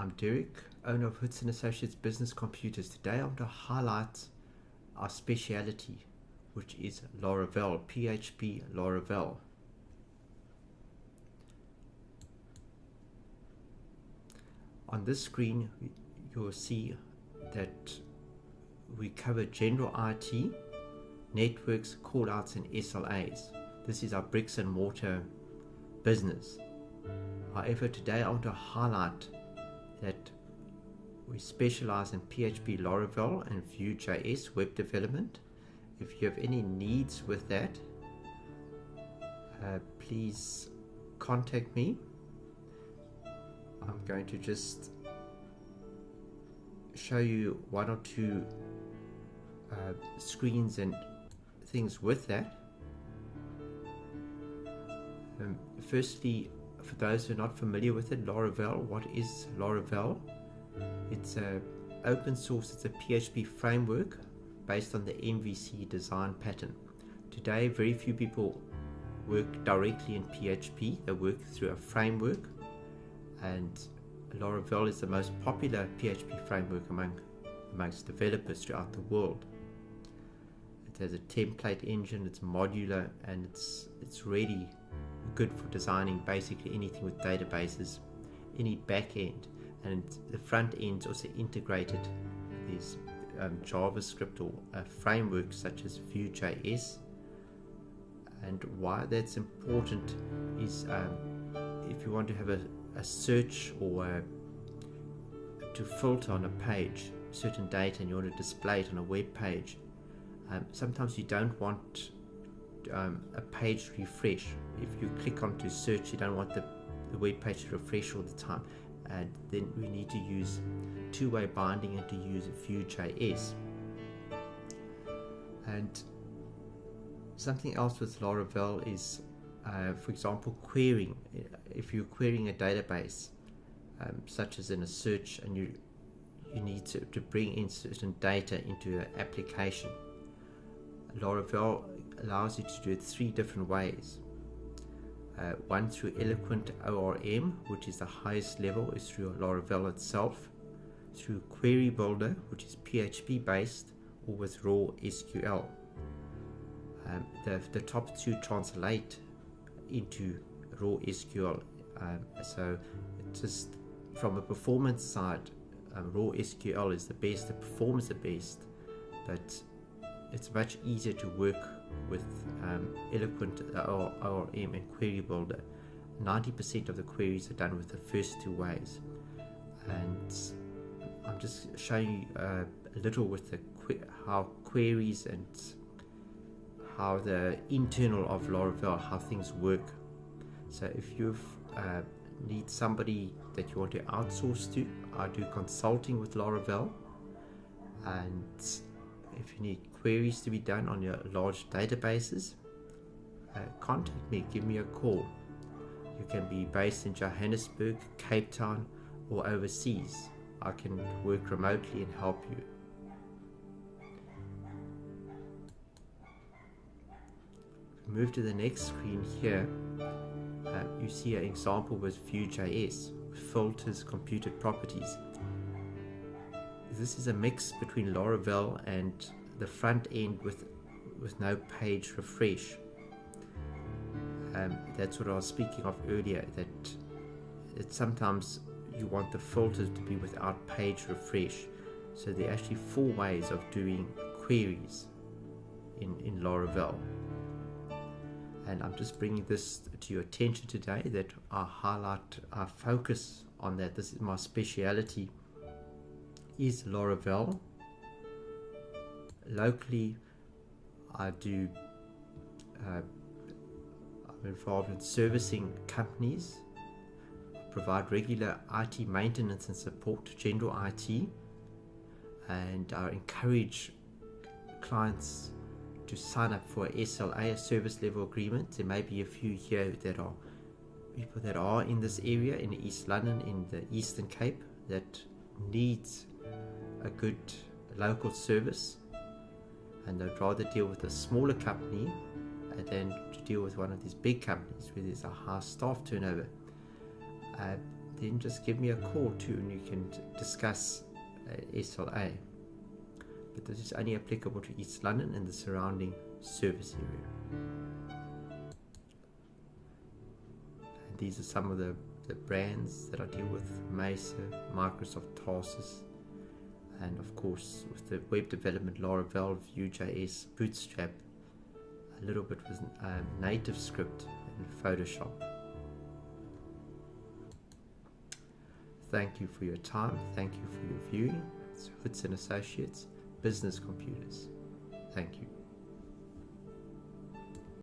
I'm Derek, owner of Hoets & Associates Business Computers. Today I want to highlight our speciality, which is Laravel, PHP Laravel. On this screen you'll see that we cover general IT, networks, callouts and SLAs. This is our bricks and mortar business. However, today I want to highlight that we specialize in PHP Laravel and Vue.js web development. If you have any needs with that, please contact me. I'm going to just show you one or two screens and things with that. Firstly, for those who are not familiar with it, Laravel, what is Laravel? It's a open source, it's a PHP framework based on the MVC design pattern. Today, very few people work directly in PHP, they work through a framework, and Laravel is the most popular PHP framework amongst developers throughout the world. It has a template engine, it's modular, and it's really good for designing basically anything with databases, any back end, and the front end's also integrated with these JavaScript or frameworks such as Vue.js. And why that's important is if you want to have a search or to filter on a page certain data and you want to display it on a web page, sometimes you don't want a page refresh. If you click onto search, you don't want the web page to refresh all the time, and then we need to use two-way binding and to use Vue.js. And something else with Laravel is, for example, querying. If you're querying a database, such as in a search, and you need to bring in certain data into an application, Laravel allows you to do it three different ways. One through Eloquent ORM, which is the highest level, is through Laravel itself, through Query Builder, which is PHP based, or with raw SQL. The top two translate into raw SQL, so just from a performance side, raw SQL is the best, the performance the best, but it's much easier to work with Eloquent ORM and Query Builder. 90% of the queries are done with the first two ways, and I'm just showing you a little with how queries and how the internal of Laravel, how things work. So if you need somebody that you want to outsource to, I do consulting with Laravel, and if you need queries to be done on your large databases, contact me, give me a call. You can be based in Johannesburg, Cape Town, or overseas. I can work remotely and help you. Move to the next screen here. You see an example with Vue.js, filters, computed properties. This is a mix between Laravel and the front end with no page refresh. That's what I was speaking of earlier, that sometimes you want the filters to be without page refresh. So there are actually four ways of doing queries in Laravel. And I'm just bringing this to your attention today, that I highlight, I focus on that. This is my speciality, is Laravel. Locally, I'm involved in servicing companies, provide regular IT maintenance and support, general IT, and I encourage clients to sign up for a SLA, a service level agreement. There may be a few here that are people that are in this area in East London, in the Eastern Cape, that needs a good local service, and they'd rather deal with a smaller company than to deal with one of these big companies where there's a high staff turnover. then just give me a call too, and you can discuss SLA. But this is only applicable to East London and the surrounding service area. And these are some of the brands that I deal with: Mesa, Microsoft, Tarsus, and of course with the web development, Laravel, Vue.js, Bootstrap, a little bit with native script and Photoshop. Thank you for your time. Thank you for your viewing. It's Hoets and Associates, Business Computers. Thank you.